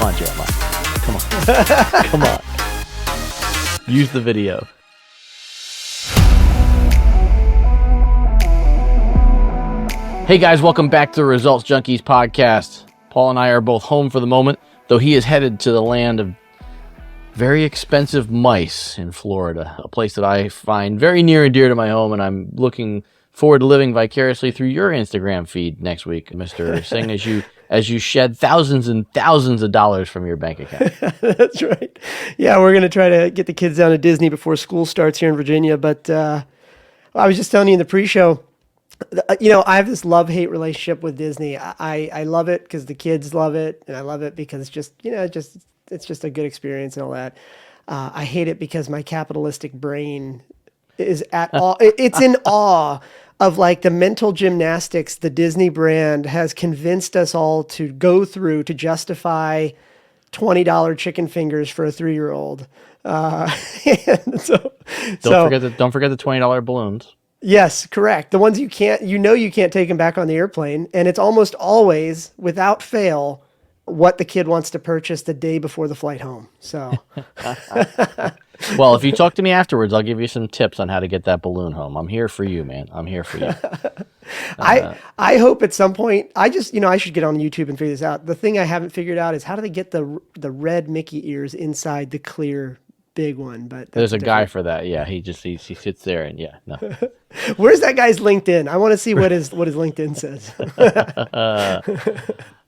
Come on, Jeremiah. Come on. Come on. Use the video. Hey guys, welcome back to the Results Junkies podcast. Paul and I are both home for the moment, though he is headed to the land of very expensive mice in Florida, a place that I find very near and dear to my home, and I'm looking forward to living vicariously through your Instagram feed next week, Mr. Singh, as you shed thousands and thousands of dollars from your bank account. That's right. Yeah, we're going to try to get the kids down to Disney before school starts here in Virginia, but I was just telling you in the pre-show, I have this love-hate relationship with Disney. I love it because the kids love it, and I love it because it's just a good experience and all that. I hate it because my capitalistic brain is it's in awe of like the mental gymnastics the Disney brand has convinced us all to go through to justify $20 chicken fingers for a 3-year-old. Don't forget the $20 balloons. Yes, correct. The ones you can't take them back on the airplane. And it's almost always, without fail, what the kid wants to purchase the day before the flight home. So, well, if you talk to me afterwards, I'll give you some tips on how to get that balloon home. I'm here for you, man. I'm here for you. I hope at some point, I should get on YouTube and figure this out. The thing I haven't figured out is how do they get the red Mickey ears inside the clear big one? But there's a guy for that. Yeah, he sits there and no. Where's that guy's LinkedIn? I want to see what his LinkedIn says.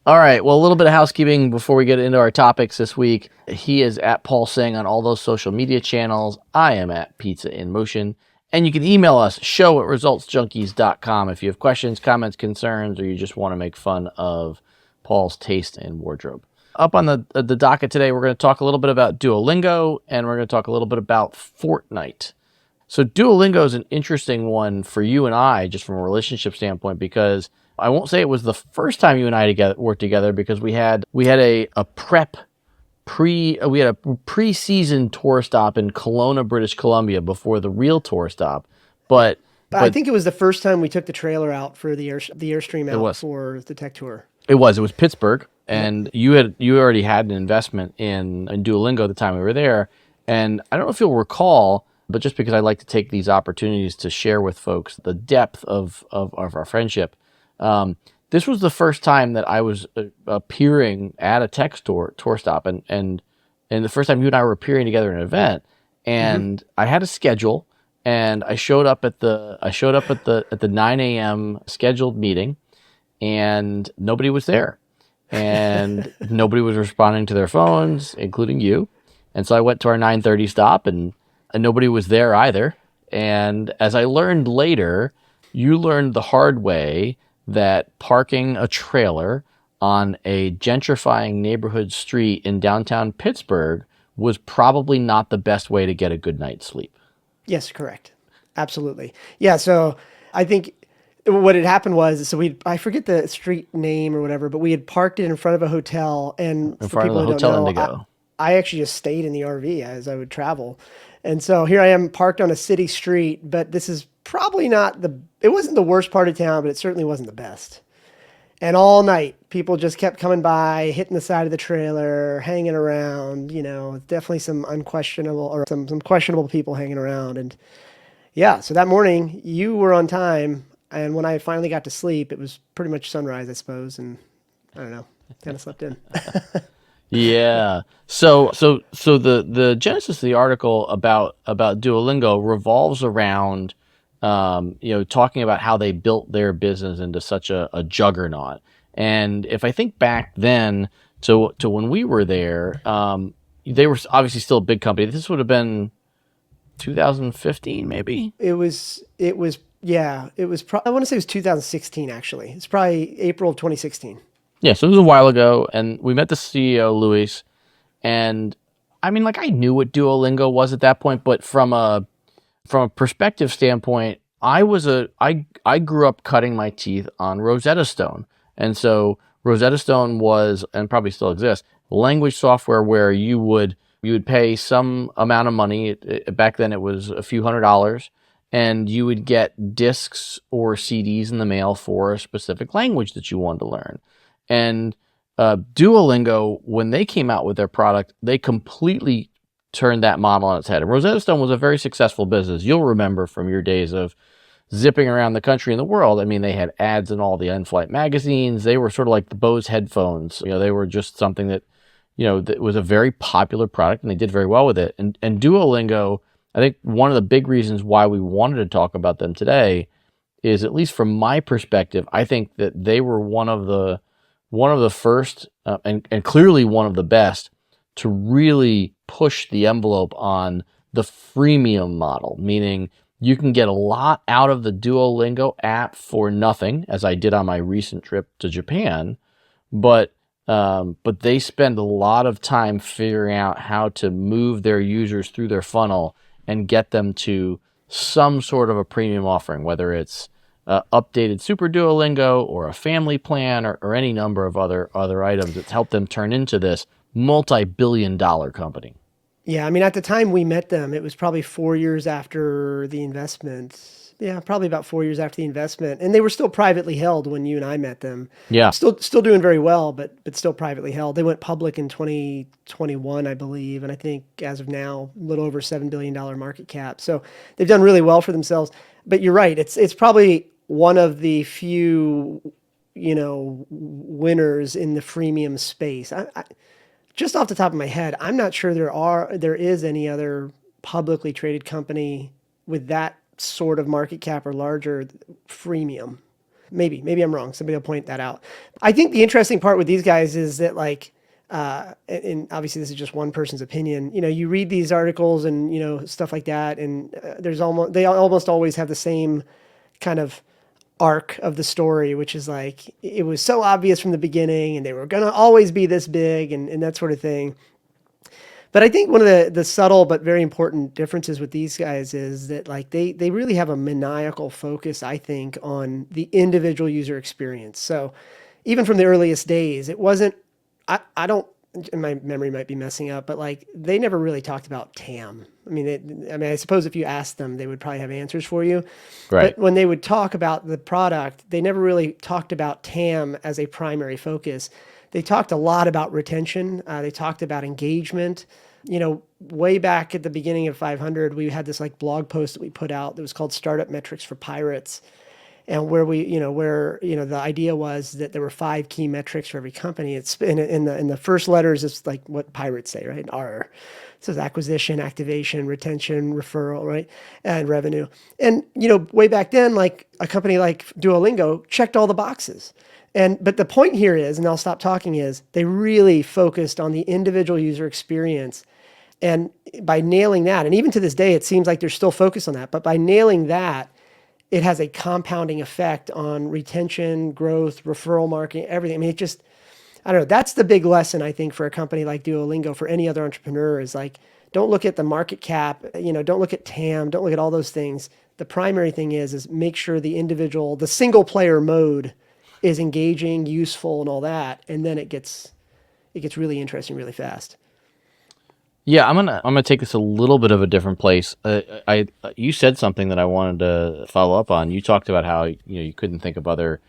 All right. Well, a little bit of housekeeping before we get into our topics this week. He is at Paul Singh on all those social media channels. I am at Pizza in Motion. And you can email us, show@resultsjunkies.com if you have questions, comments, concerns, or you just want to make fun of Paul's taste in wardrobe. Up on the docket today, we're going to talk a little bit about Duolingo, and we're going to talk a little bit about Fortnite. So Duolingo is an interesting one for you and I, just from a relationship standpoint, because I won't say it was the first time you and I worked together, because we had a pre-season tour stop in Kelowna, British Columbia before the real tour stop. But I think it was the first time we took the trailer out for the Airstream out for the tech tour. It was Pittsburgh, and you already had an investment in Duolingo at the time we were there. And I don't know if you'll recall, but just because I like to take these opportunities to share with folks the depth of our friendship, this was the first time that I was appearing at a tech tour stop, and the first time you and I were appearing together in an event. And I had a schedule, and I showed up at the 9 a.m. scheduled meeting, and nobody was there, and nobody was responding to their phones, including you. And so I went to our 9:30 stop, and nobody was there either. And as I learned later, you learned the hard way that parking a trailer on a gentrifying neighborhood street in downtown Pittsburgh was probably not the best way to get a good night's sleep. Yes, correct. Absolutely. Yeah, so I think what had happened was, I forget the street name or whatever, but we had parked it in front of a hotel, and in front of the Hotel Indigo. I actually just stayed in the RV as I would travel. And so here I am parked on a city street, but this is probably it wasn't the worst part of town, but it certainly wasn't the best. And all night, people just kept coming by, hitting the side of the trailer, hanging around, definitely some questionable people hanging around. And yeah, so that morning you were on time. And when I finally got to sleep, it was pretty much sunrise, I suppose. And I don't know, kind of slept in. Yeah. So the genesis of the article about Duolingo revolves around, talking about how they built their business into such a juggernaut. And if I think back then to when we were there, they were obviously still a big company. This would have been 2015, maybe. I want to say it was 2016, actually. It's probably April of 2016. Yeah, so it was a while ago, and we met the CEO, Luis, and I mean, I knew what Duolingo was at that point, but from a perspective standpoint, I grew up cutting my teeth on Rosetta Stone, and so Rosetta Stone was, and probably still exists, language software where you would pay some amount of money. Back then, it was a few $100s, and you would get discs or CDs in the mail for a specific language that you wanted to learn. And Duolingo, when they came out with their product, they completely turned that model on its head. And Rosetta Stone was a very successful business. You'll remember from your days of zipping around the country and the world. I mean, they had ads in all the in-flight magazines. They were sort of like the Bose headphones. They were just something that, that was a very popular product, and they did very well with it. And Duolingo, I think one of the big reasons why we wanted to talk about them today is, at least from my perspective, I think that they were one of the first, and clearly one of the best, to really push the envelope on the freemium model, meaning you can get a lot out of the Duolingo app for nothing, as I did on my recent trip to Japan, but they spend a lot of time figuring out how to move their users through their funnel and get them to some sort of a premium offering, whether it's updated Super Duolingo or a family plan, or any number of other items that's helped them turn into this multi-billion-dollar company. Yeah, I mean, at the time we met them, it was probably 4 years after the investment. Yeah, probably about 4 years after the investment, and they were still privately held when you and I met them. Yeah. Still doing very well, but still privately held. They went public in 2021, I believe, and I think as of now, a little over $7 billion market cap. So they've done really well for themselves. But you're right; it's probably one of the few, winners in the freemium space. Just off the top of my head, I'm not sure there is any other publicly traded company with that sort of market cap or larger freemium. Maybe I'm wrong. Somebody will point that out. I think the interesting part with these guys is that, like, and obviously this is just one person's opinion. You read these articles and stuff like that, and they almost always have the same kind of arc of the story, which is like, it was so obvious from the beginning and they were going to always be this big, and that sort of thing. But I think one of the subtle but very important differences with these guys is that, like, they really have a maniacal focus, I think, on the individual user experience. So even from the earliest days, it wasn't, I don't, and my memory might be messing up, but, like, they never really talked about TAM. I suppose if you asked them, they would probably have answers for you. Right. But when they would talk about the product, they never really talked about TAM as a primary focus. They talked a lot about retention. They talked about engagement. Way back at the beginning of 500, we had this, like, blog post that we put out that was called Startup Metrics for Pirates. And where the idea was that there were 5 key metrics for every company. It's in the first letters, it's like what pirates say, right? R. It says acquisition, activation, retention, referral, right? And revenue. And, way back then, like, a company like Duolingo checked all the boxes. But the point here is, and I'll stop talking, is they really focused on the individual user experience. And by nailing that, and even to this day, it seems like they're still focused on that, but by nailing that, it has a compounding effect on retention, growth, referral marketing, everything. I don't know. That's the big lesson, I think, for a company like Duolingo, for any other entrepreneur, is like, don't look at the market cap, don't look at TAM, don't look at all those things. The primary thing is make sure the single player mode is engaging, useful, and all that. And then it gets really interesting really fast. Yeah, I'm gonna take this a little bit of a different place. You said something that I wanted to follow up on. You talked about how you couldn't think of other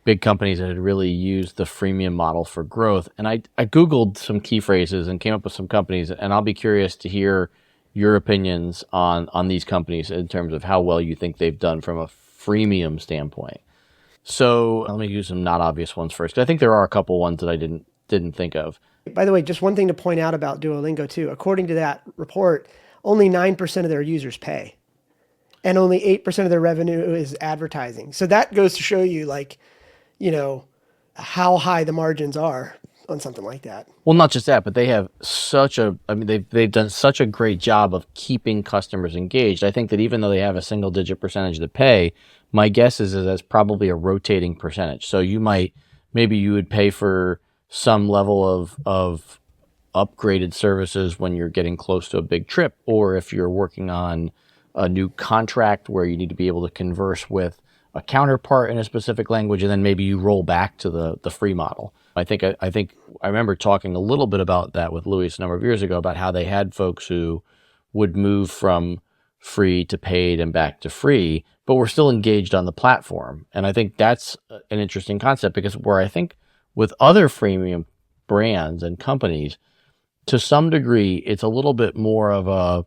big companies that had really used the freemium model for growth, and I googled some key phrases and came up with some companies, and I'll be curious to hear your opinions on these companies in terms of how well you think they've done from a freemium standpoint. So let me use some not obvious ones first, 'cause I think there are a couple ones that I didn't think of. By the way, just one thing to point out about Duolingo too. According to that report, only 9% of their users pay, and only 8% of their revenue is advertising. So that goes to show you, like, how high the margins are on something like that. Well, not just that, but they have they've done such a great job of keeping customers engaged. I think that even though they have a single digit percentage that pay, my guess is that that's probably a rotating percentage. So maybe you would pay for some level of upgraded services when you're getting close to a big trip, or if you're working on a new contract where you need to be able to converse with a counterpart in a specific language, and then maybe you roll back to the free model. I think I remember talking a little bit about that with Louis a number of years ago, about how they had folks who would move from free to paid and back to free, but were still engaged on the platform. And I think that's an interesting concept, because where I think with other freemium brands and companies, to some degree, it's a little bit more of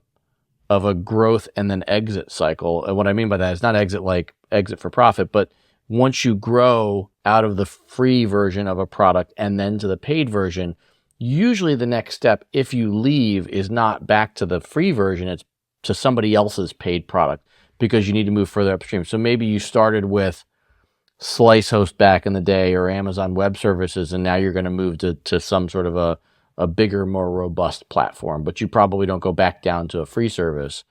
a growth and then exit cycle. And what I mean by that is not exit like exit for profit, but once you grow out of the free version of a product and then to the paid version, usually the next step, if you leave, is not back to the free version, it's to somebody else's paid product because you need to move further upstream. So maybe you started with Slicehost back in the day or Amazon Web Services, and now you're going to move to some sort of a bigger, more robust platform, but you probably don't go back down to a free service.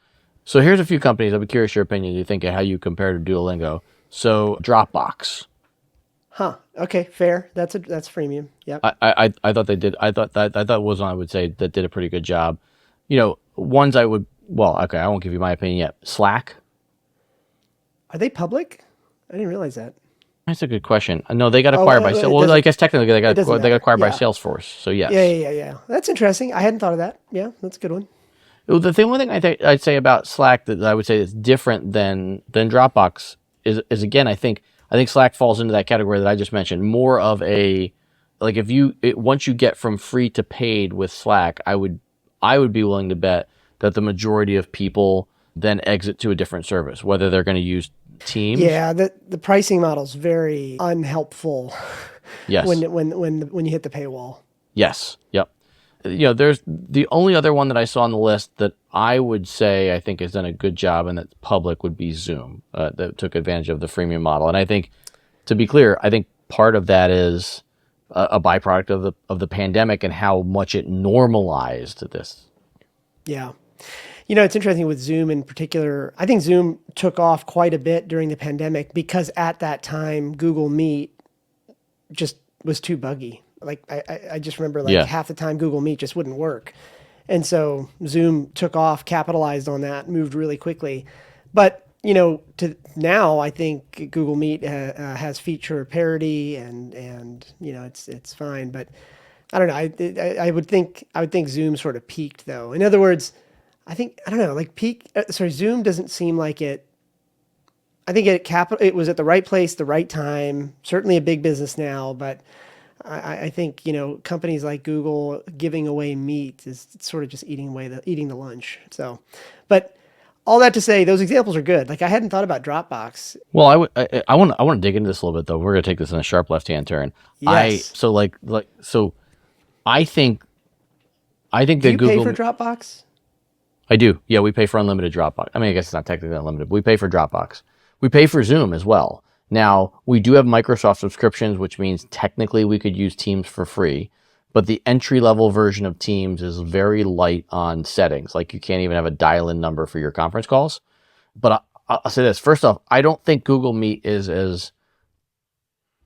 So here's a few companies. I'd be curious your opinion. You think of how you compare to Duolingo. So Dropbox. Huh. Okay, fair. That's freemium. Yep. I thought they did. I thought was one I would say that did a pretty good job. Ones I would. Well, okay, I won't give you my opinion yet. Slack. Are they public? I didn't realize that. That's a good question. No, they got acquired by. Well, I guess technically they got acquired by Salesforce. So yes. Yeah. That's interesting. I hadn't thought of that. Yeah, that's a good one. Well, one thing I'd say about Slack that I would say is different than Dropbox is again, I think Slack falls into that category that I just mentioned. More of a like once you get from free to paid with Slack, I would be willing to bet that the majority of people then exit to a different service, whether they're going to use Teams. Yeah, the pricing model's very unhelpful. Yes. When you hit the paywall. Yes. Yep. There's the only other one that I saw on the list that I would say I think has done a good job and that's public would be Zoom, that took advantage of the freemium model. And I think, to be clear, I think part of that is a byproduct of the pandemic and how much it normalized this. Yeah. It's interesting with Zoom in particular. I think Zoom took off quite a bit during the pandemic because at that time, Google Meet just was too buggy. Like I just remember half the time Google Meet just wouldn't work. And so Zoom took off, capitalized on that, moved really quickly. But, to now I think Google Meet has feature parity and it's fine. But I don't know. I would think Zoom sort of peaked though. In other words, Zoom doesn't seem like it. I think it was at the right place, the right time, certainly a big business now, but I think, companies like Google giving away Meet is sort of just eating the lunch. So, but all that to say, those examples are good. Like I hadn't thought about Dropbox. Well, I want to dig into this a little bit though. We're going to take this in a sharp left-hand turn. Yes. I think Do that you Google pay for Dropbox? I do. Yeah, we pay for unlimited Dropbox. I mean, I guess it's not technically unlimited, but we pay for Dropbox. We pay for Zoom as well. Now, we do have Microsoft subscriptions, which means technically we could use Teams for free, but the entry-level version of Teams is very light on settings. Like you can't even have a dial-in number for your conference calls. But I'll say this. First off, I don't think Google Meet is as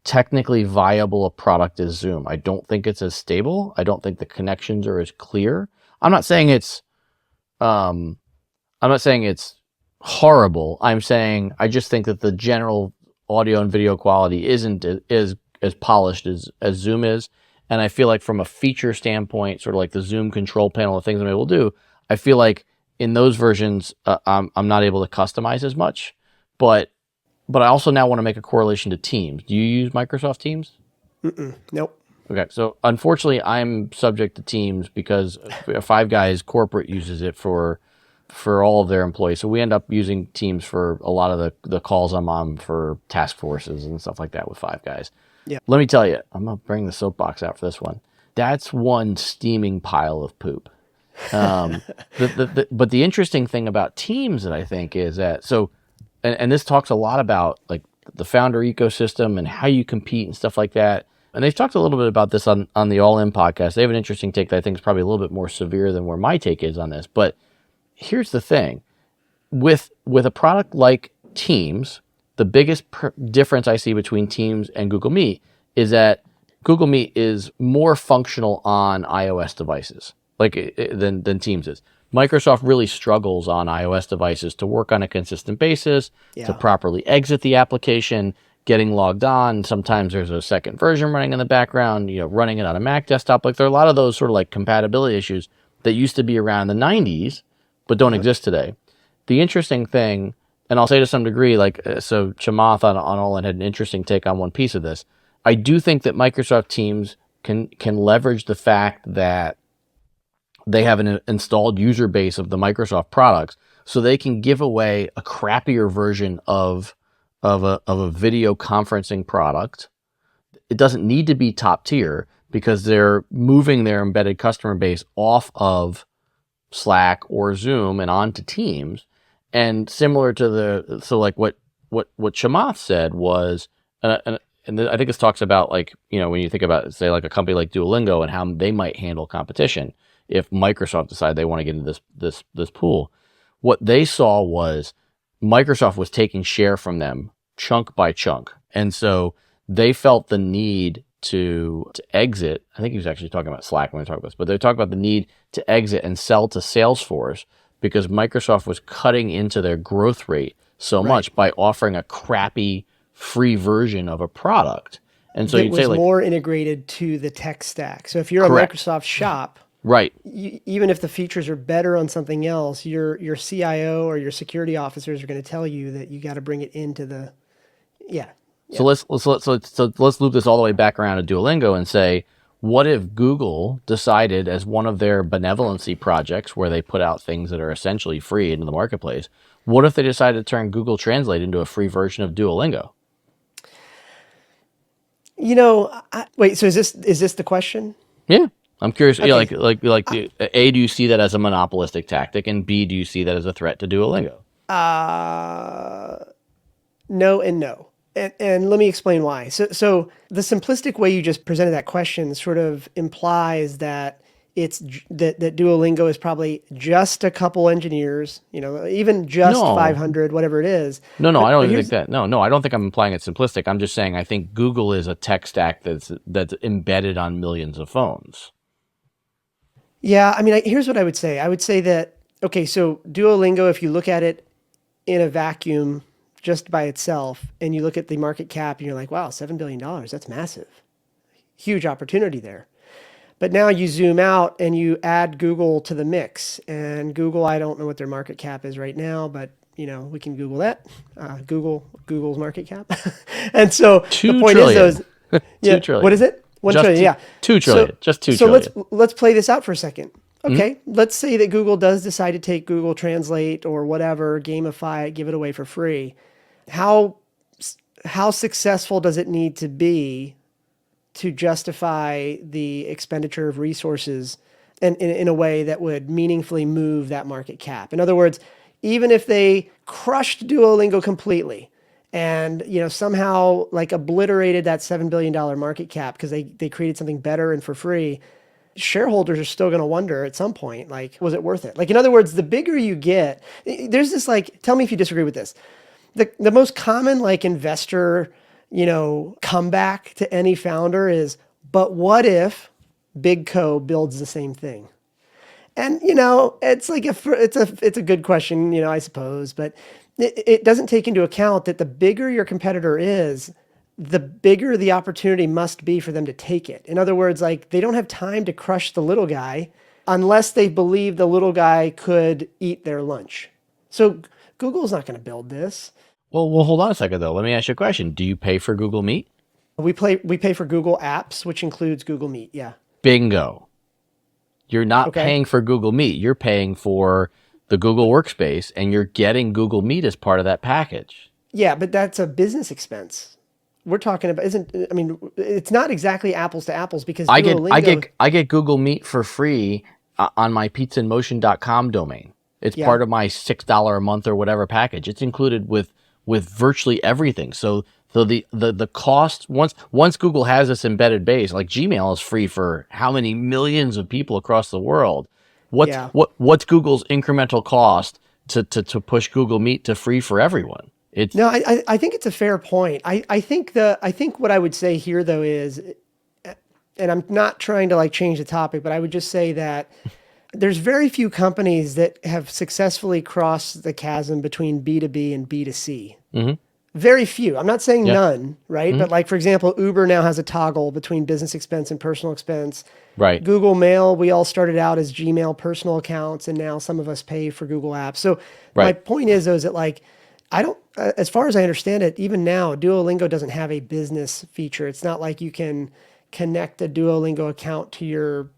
technically viable a product as Zoom. I don't think it's as stable. I don't think the connections are as clear. I'm not saying it's horrible. I'm saying I just think that the general audio and video quality isn't as polished as Zoom is. And I feel like from a feature standpoint, sort of like the Zoom control panel, the things I'm able to do, I feel like in those versions, I'm not able to customize as much. But I also now want to make a correlation to Teams. Do you use Microsoft Teams? Nope. Okay, so unfortunately, I'm subject to Teams because Five Guys corporate uses it for all of their employees. So we end up using Teams for a lot of the calls I'm on for task forces and stuff like that with Five Guys. Yeah. Let me tell you, I'm going to bring the soapbox out for this one. That's one steaming pile of poop. But the interesting thing about Teams that I think is that, and this talks a lot about like the founder ecosystem and how you compete and stuff like that. And they've talked a little bit about this on the All In podcast. They have an interesting take that I think is probably a little bit more severe than where my take is on this. But here's the thing. With a product like Teams, the biggest difference I see between Teams and Google Meet is that Google Meet is more functional on iOS devices than Teams is. Microsoft really struggles on iOS devices to work on a consistent basis, to properly exit the application, getting logged on. Sometimes there's a second version running in the background, running it on a Mac desktop. Like there are a lot of those sort of like compatibility issues that used to be around in the 90s, but don't exist today. The interesting thing, and I'll say to some degree, so Chamath on All In had an interesting take on one piece of this. I do think that Microsoft Teams can leverage the fact that they have an installed user base of the Microsoft products, so they can give away a crappier version of a video conferencing product. It doesn't need to be top tier because they're moving their embedded customer base off of Slack or Zoom and onto Teams. And similar to like what Chamath said was, and I think this talks about, like, when you think about, say, like a company like Duolingo and how they might handle competition if Microsoft decide they want to get into this pool. What they saw was Microsoft was taking share from them chunk by chunk, and so they felt the need to exit. I think he was actually talking about Slack when we talked about this, but they talked about the need to exit and sell to Salesforce because Microsoft was cutting into their growth rate so much by offering a crappy free version of a product. And so That you'd say, was like, more integrated to the tech stack. So if you're a correct, Microsoft shop, right, even if the features are better on something else, your CIO or your security officers are going to tell you that you got to bring it into the, yeah. So let's loop this all the way back around to Duolingo and say, what if Google decided, as one of their benevolency projects where they put out things that are essentially free into the marketplace, what if they decided to turn Google Translate into a free version of Duolingo? Wait, so is this the question? Yeah, I'm curious. Yeah, Okay. A, do you see that as a monopolistic tactic, and B, do you see that as a threat to Duolingo? No and no. And let me explain why. So the simplistic way you just presented that question sort of implies that that Duolingo is probably just a couple engineers, even just No, 500, whatever it is. no, I But don't even think here's that. No, I don't think I'm implying it's simplistic. I'm just saying I think Google is a tech stack that's embedded on millions of phones. Yeah, I mean, here's what I would say. I would say that, okay, so Duolingo, if you look at it in a vacuum just by itself, and you look at the market cap and you're like, wow, $7 billion, that's massive. Huge opportunity there. But now you zoom out and you add Google to the mix. And Google, I don't know what their market cap is right now, but we can Google that. Google's market cap. And so the Two point is, trillion, those, two yeah, what is trillion, it? 1 trillion, yeah. 2 trillion, just two So trillion. let's play this out for a second. Okay, let's say that Google does decide to take Google Translate or whatever, gamify it, give it away for free. How how successful does it need to be to justify the expenditure of resources and in a way that would meaningfully move that market cap? In other words, even if they crushed Duolingo completely and somehow like obliterated that $7 billion market cap because they created something better and for free, shareholders are still going to wonder at some point, like, was it worth it? Like, in other words, the bigger you get, there's this, like, tell me if you disagree with this. The most common, like, investor, comeback to any founder is, but what if Big Co builds the same thing? And, it's like it's a good question, I suppose, but it doesn't take into account that the bigger your competitor is, the bigger the opportunity must be for them to take it. In other words, like, they don't have time to crush the little guy unless they believe the little guy could eat their lunch. So Google's not going to build this. Well, hold on a second though. Let me ask you a question. Do you pay for Google Meet? We pay for Google Apps, which includes Google Meet. Yeah. Bingo. You're not Okay. paying for Google Meet. You're paying for the Google Workspace, and you're getting Google Meet as part of that package. Yeah, but that's a business expense. We're talking about isn't I mean, it's not exactly apples to apples because I get I Duolingo. get I get Google Meet for free on my pizzainmotion.com domain. It's Yeah. part of my $6 a month or whatever package. It's included with virtually everything. So the cost, once Google has this embedded base, like Gmail is free for how many millions of people across the world. Yeah. What's Google's incremental cost to push Google Meet to free for everyone? It's No, I think it's a fair point. I think what I would say here though is, and I'm not trying to like change the topic, but I would just say that there's very few companies that have successfully crossed the chasm between B2B and B2C. Very few. I'm not saying yeah. none, right? But like, for example, Uber now has a toggle between business expense and personal expense. Right. Google Mail, we all started out as Gmail personal accounts, and now some of us pay for Google Apps. So my Right. point is, though, is that like, I don't, as far as I understand it, even now, Duolingo doesn't have a business feature. It's not like you can connect a Duolingo account to your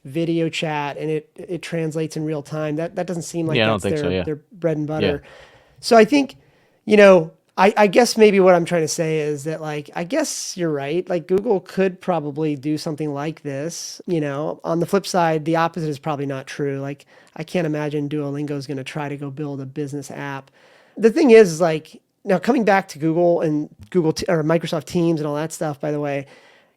video chat and it translates in real time. That doesn't seem like Yeah, I don't that's think so. Yeah. their bread and Yeah. butter. So I think, you know, I guess maybe what I'm trying to say is that like I guess you're right. Like Google could probably do something like this. You know, on the flip side, the opposite is probably not true. Like I can't imagine Duolingo is going to try to go build a business app. The thing is like now coming back to Google and or Microsoft Teams and all that stuff, by the way,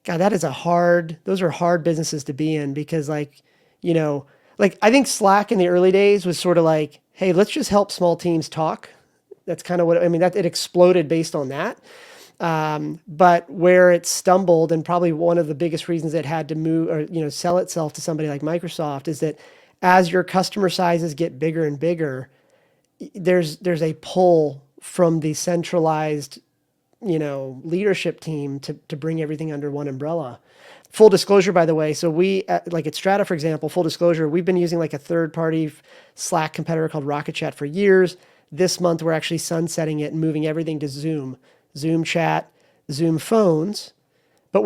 God, those are hard businesses to be in because like, you know, like I think Slack in the early days was sort of like, hey, let's just help small teams talk. That's kind of what, I mean, that it exploded based on that. But where it stumbled, and probably one of the biggest reasons it had to move or, you know, sell itself to somebody like Microsoft is that as your customer sizes get bigger and bigger, there's a pull from the centralized, you know, leadership team to bring everything under one umbrella. Full disclosure, by the way, so we like at Strata, for example, full disclosure, we've been using like a third party Slack competitor called Rocket Chat for years. This month, we're actually sunsetting it and moving everything to Zoom chat, Zoom phones. But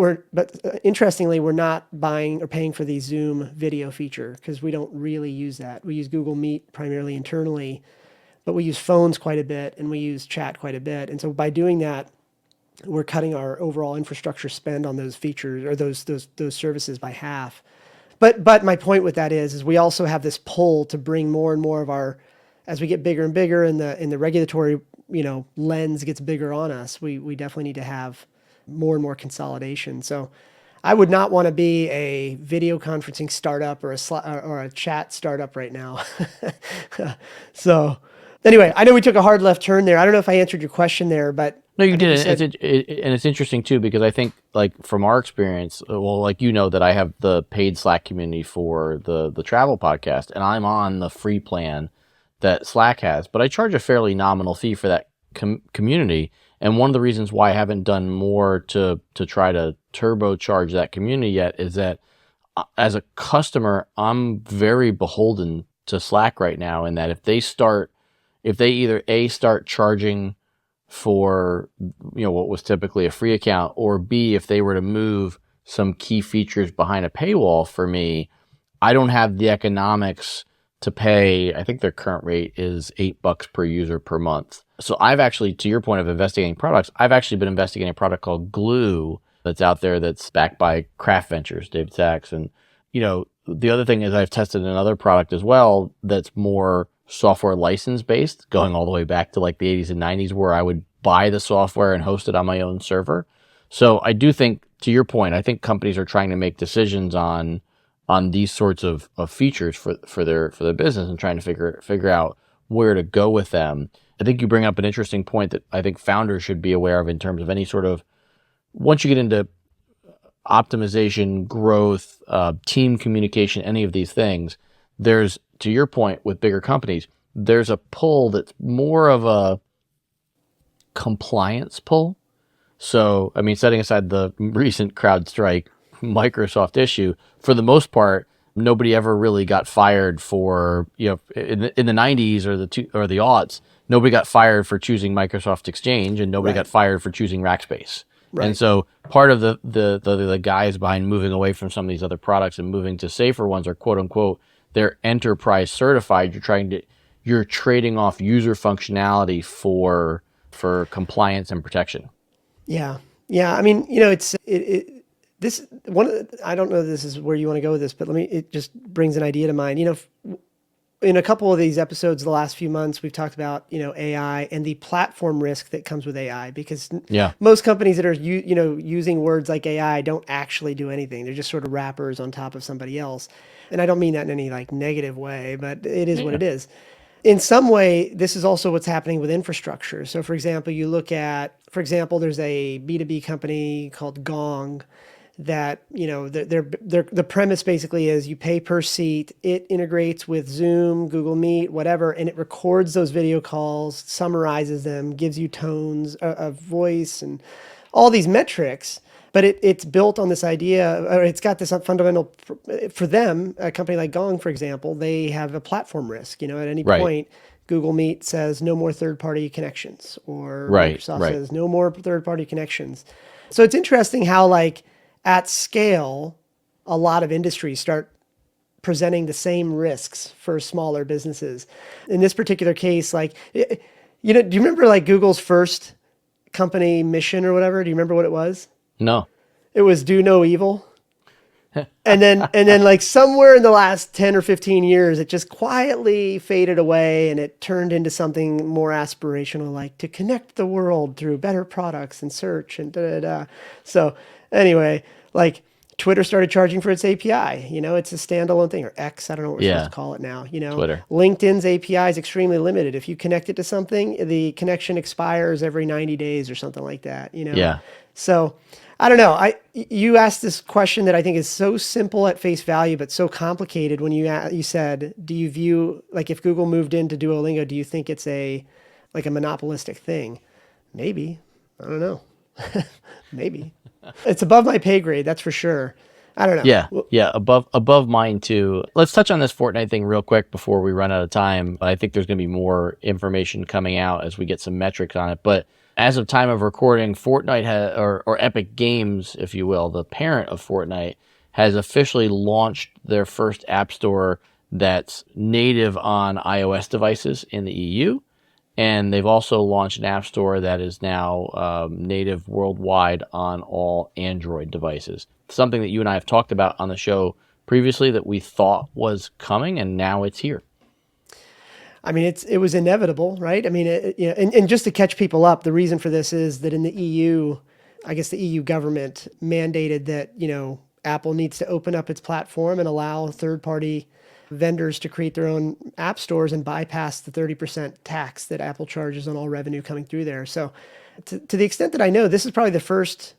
interestingly, we're not buying or paying for the Zoom video feature because we don't really use that. We use Google Meet primarily internally, but we use phones quite a bit and we use chat quite a bit. And so by doing that, we're cutting our overall infrastructure spend on those features or those services by half. But my point with that is we also have this pull to bring more and more of our, as we get bigger and bigger and the regulatory, you know, lens gets bigger on us, we definitely need to have more and more consolidation. So I would not want to be a video conferencing startup or a chat startup right now. So anyway, I know we took a hard left turn there. I don't know if I answered your question there, but No, you I think you did, and said, it's interesting too because I think like from our experience, well, like you know that I have the paid Slack community for the travel podcast, and I'm on the free plan that Slack has, but I charge a fairly nominal fee for that community. And one of the reasons why I haven't done more to try to turbocharge that community yet is that as a customer, I'm very beholden to Slack right now, in that if they either A, start charging for, you know, what was typically a free account, or B, if they were to move some key features behind a paywall for me, I don't have the economics to pay. I think their current rate is $8 per user per month. So I've actually, to your point of investigating products, I've actually been investigating a product called Glue that's out there that's backed by Craft Ventures, David Sachs. And, you know, the other thing is I've tested another product as well that's more software license based, going all the way back to like the 80s and 90s, where I would buy the software and host it on my own server. So I do think, to your point, I think companies are trying to make decisions on these sorts of features for their business and trying to figure out where to go with them. I think you bring up an interesting point that I think founders should be aware of in terms of any sort of, once you get into optimization, growth, team communication, any of these things, there's, to your point with bigger companies, there's a pull that's more of a compliance pull. So, I mean, setting aside the recent CrowdStrike Microsoft issue, for the most part, nobody ever really got fired for, you know, in the 90s or the aughts, nobody got fired for choosing Microsoft Exchange, and nobody right, got fired for choosing Rackspace. And right. so part of the guys behind moving away from some of these other products and moving to safer ones are, quote unquote, they're enterprise certified. You're trading off user functionality for compliance and protection. Yeah. Yeah. I mean, you know, this one, I don't know if this is where you want to go with this, but it just brings an idea to mind. You know, in a couple of these episodes the last few months, we've talked about, you know, AI and the platform risk that comes with AI, because Yeah. most companies that are, you know, using words like AI don't actually do anything. They're just sort of wrappers on top of somebody else. And I don't mean that in any like negative way, but it is what Yeah. it is. In some way, this is also what's happening with infrastructure. So, for example, there's a B2B company called Gong that, you know, the premise basically is you pay per seat. It integrates with Zoom, Google Meet, whatever, and it records those video calls, summarizes them, gives you tones of voice and all these metrics. But it's built on this idea, or it's got this fundamental, for them, a company like Gong, for example, they have a platform risk. You know, at any Right. point, Google Meet says no more third-party connections, or Right. Microsoft Right. says no more third-party connections. So it's interesting how, like, at scale, a lot of industries start presenting the same risks for smaller businesses. In this particular case, like, do you remember like Google's first company mission or whatever? Do you remember what it was? No. It was do no evil. And then like somewhere in the last 10 or 15 years, it just quietly faded away and it turned into something more aspirational, like to connect the world through better products and search and da da da. So anyway, like Twitter started charging for its API. It's a standalone thing, or X. I don't know what we're supposed Yeah. to call it now. Twitter. LinkedIn's API is extremely limited. If you connect it to something, the connection expires every 90 days or something like that. Yeah. So I don't know. You asked this question that I think is so simple at face value, but so complicated when you said, do you view, like, if Google moved into Duolingo, do you think it's like a monopolistic thing? Maybe. I don't know. Maybe. It's above my pay grade, that's for sure. I don't know. Yeah, yeah, above mine too. Let's touch on this Fortnite thing real quick before we run out of time. I think there's going to be more information coming out as we get some metrics on it. But as of time of recording, Fortnite or Epic Games, if you will, the parent of Fortnite, has officially launched their first app store that's native on iOS devices in the EU. And they've also launched an app store that is now native worldwide on all Android devices. Something that you and I have talked about on the show previously that we thought was coming, and now it's here. I mean, it was inevitable, right? I mean, and just to catch people up, the reason for this is that in the EU, I guess the EU government mandated that, Apple needs to open up its platform and allow third-party vendors to create their own app stores and bypass the 30% tax that Apple charges on all revenue coming through there. So to the extent that I know, this is probably the first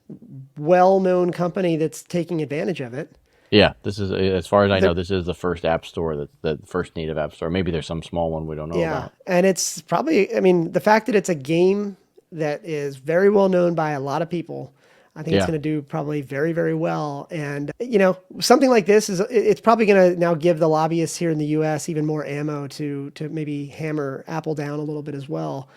well-known company that's taking advantage of it. Yeah, this is, as far as I know, this is the first app store, the first native app store. Maybe there's some small one we don't know Yeah. about. And it's probably, I mean, the fact that it's a game that is very well known by a lot of people, I think it's Yeah. going to do probably very, very well. And, something like this it's probably going to now give the lobbyists here in the US even more ammo to maybe hammer Apple down a little bit as well.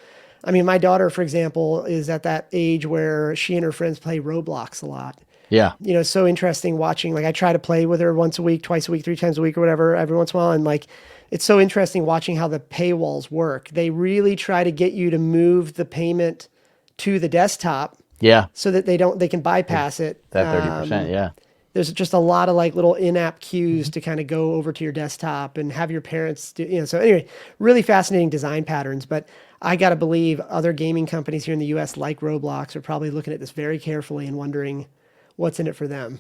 I mean, my daughter, for example, is at that age where she and her friends play Roblox a lot. Yeah. It's so interesting watching, like I try to play with her once a week, twice a week, 3 times a week or whatever, every once in a while. And like, it's so interesting watching how the paywalls work. They really try to get you to move the payment to the desktop. Yeah. So that they can bypass it. That 30%. Yeah. There's just a lot of like little in-app cues to kind of go over to your desktop and have your parents do, so anyway, really fascinating design patterns. But I got to believe other gaming companies here in the US like Roblox are probably looking at this very carefully and wondering what's in it for them.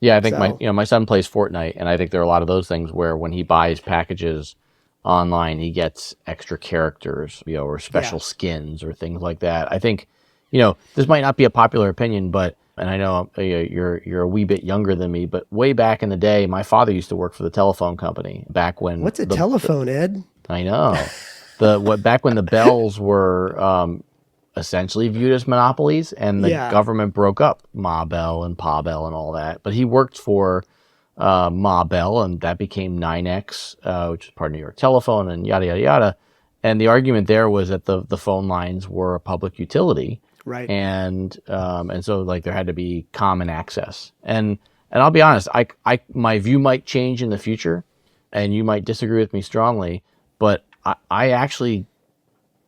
Yeah, I think my son plays Fortnite, and I think there are a lot of those things where when he buys packages online, he gets extra characters, or special skins or things like that. I think, this might not be a popular opinion, but, and I know you're a wee bit younger than me, but way back in the day, my father used to work for the telephone company back when. What's a telephone, Ed? I know. Back when the bells were essentially viewed as monopolies, and the government broke up Ma Bell and Pa Bell and all that. But he worked for Ma Bell, and that became 9X, which is part of New York Telephone, and yada, yada, yada. And the argument there was that the phone lines were a public utility. Right. And so like there had to be common access. And I'll be honest, my view might change in the future, and you might disagree with me strongly, but I actually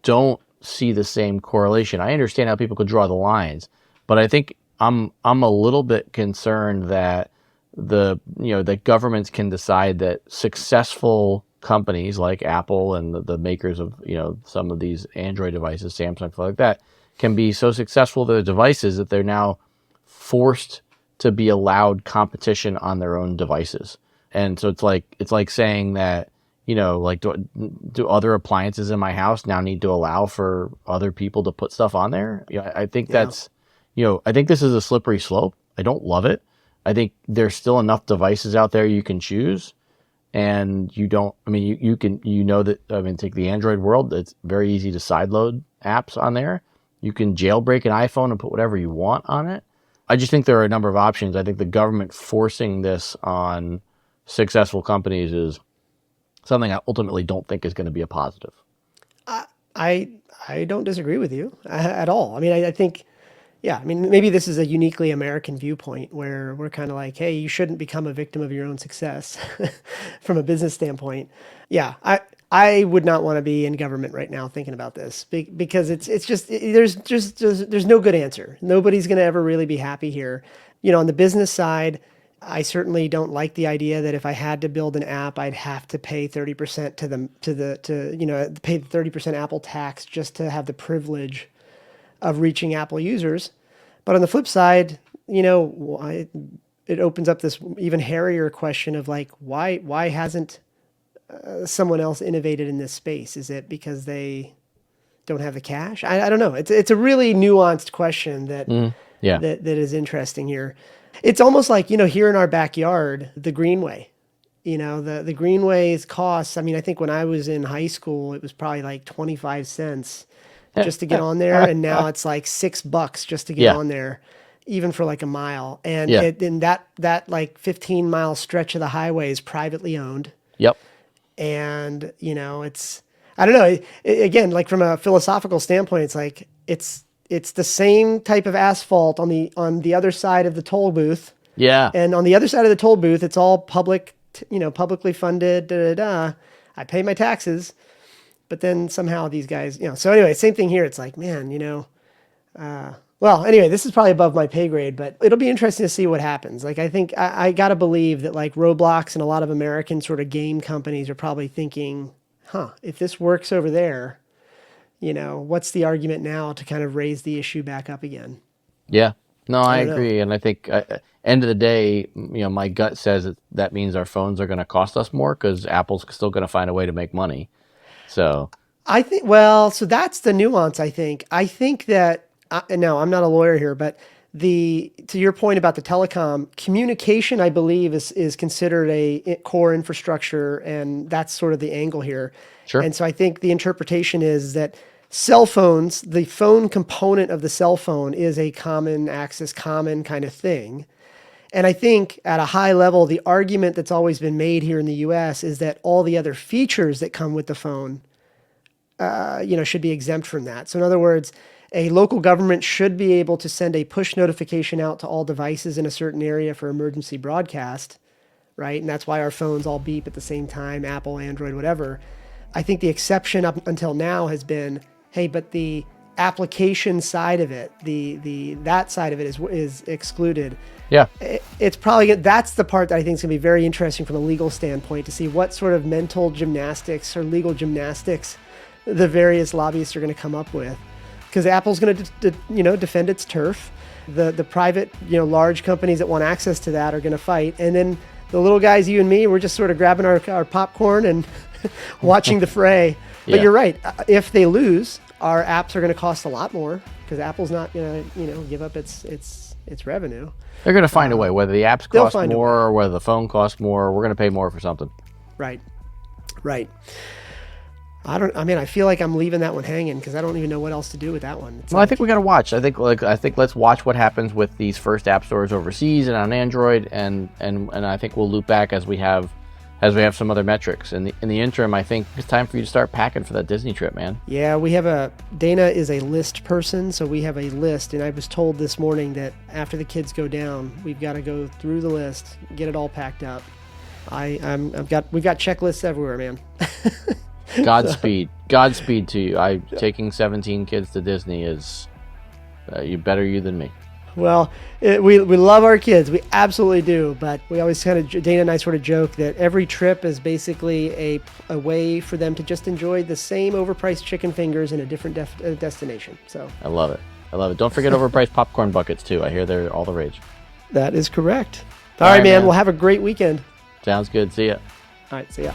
don't see the same correlation. I understand how people could draw the lines, but I think I'm a little bit concerned that that governments can decide that successful companies like Apple and the makers of some of these Android devices, Samsung, stuff like that, can be so successful with their devices that they're now forced to be allowed competition on their own devices. And so it's like saying that, like do other appliances in my house now need to allow for other people to put stuff on there? I think that's, I think this is a slippery slope. I don't love it. I think there's still enough devices out there you can choose. And you don't, I mean, you can, take the Android world. It's very easy to sideload apps on there. You can jailbreak an iPhone and put whatever you want on it. I just think there are a number of options. I think the government forcing this on successful companies is something I ultimately don't think is going to be a positive. I don't disagree with you at all. I mean, I think, Yeah, I mean, maybe this is a uniquely American viewpoint where we're kind of like, hey, you shouldn't become a victim of your own success from a business standpoint. Yeah, I would not want to be in government right now thinking about this because it's just there's no good answer. Nobody's going to ever really be happy here. On the business side, I certainly don't like the idea that if I had to build an app, I'd have to pay 30% pay the 30% Apple tax just to have the privilege of reaching Apple users. But on the flip side, it opens up this even hairier question of like, why hasn't someone else innovated in this space? Is it because they don't have the cash? I don't know. It's a really nuanced question Yeah. that is interesting here. It's almost like, here in our backyard, the Greenway. The Greenway's costs. I mean, I think when I was in high school, it was probably like 25 cents just to get on there, and now it's like $6 just to get Yeah. on there, even for like a mile. And Yeah. that like 15-mile stretch of the highway is privately owned. Yep. And it's, I don't know. Again, like from a philosophical standpoint, it's like it's the same type of asphalt on the other side of the toll booth. Yeah. And on the other side of the toll booth, it's all publicly funded. I pay my taxes, but then somehow these guys, So anyway, same thing here. It's like, man, well, anyway, this is probably above my pay grade, but it'll be interesting to see what happens. Like, I think I got to believe that like Roblox and a lot of American sort of game companies are probably thinking, if this works over there, what's the argument now to kind of raise the issue back up again? Yeah. No, I don't know. agree. And I think end of the day, my gut says that means our phones are going to cost us more because Apple's still going to find a way to make money. So I think, so that's the nuance, I think. I think that, no, I'm not a lawyer here, but to your point about the telecom, communication, I believe, is considered a core infrastructure, and that's sort of the angle here. Sure. And so I think the interpretation is that cell phones, the phone component of the cell phone is a common access, common kind of thing. And I think at a high level, the argument that's always been made here in the US is that all the other features that come with the phone, should be exempt from that. So in other words, a local government should be able to send a push notification out to all devices in a certain area for emergency broadcast, right? And that's why our phones all beep at the same time, Apple, Android, whatever. I think the exception up until now has been, hey, but the application side of it, that side of it is excluded. yeah. It's probably, that's the part that I think is going to be very interesting from a legal standpoint to see what sort of mental gymnastics or legal gymnastics the various lobbyists are going to come up with. Because Apple's going to, defend its turf. The private, large companies that want access to that are going to fight. And then the little guys, you and me, we're just sort of grabbing our popcorn and watching the fray. But you're right. If they lose, our apps are going to cost a lot more because Apple's not going to, give up its revenue. They're going to find a way, whether the apps they'll cost find a more or whether the phone costs more, we're going to pay more for something. Right. I feel like I'm leaving that one hanging because I don't even know what else to do with that one. Well, I think we got to watch. I think let's watch what happens with these first app stores overseas and on Android, and I think we'll loop back as we have some other metrics. In the interim, I think it's time for you to start packing for that Disney trip, man. Yeah, Dana is a list person, so we have a list, and I was told this morning that after the kids go down, we've got to go through the list, get it all packed up. we've got checklists everywhere, man. Godspeed to you. Taking 17 kids to Disney is you than me. Well, we love our kids. We absolutely do. But we always Dana and I sort of joke that every trip is basically a way for them to just enjoy the same overpriced chicken fingers in a different destination. So I love it. Don't forget overpriced popcorn buckets too. I hear they're all the rage. That is correct. All right, man. We'll have a great weekend. Sounds good. See ya. All right. See ya.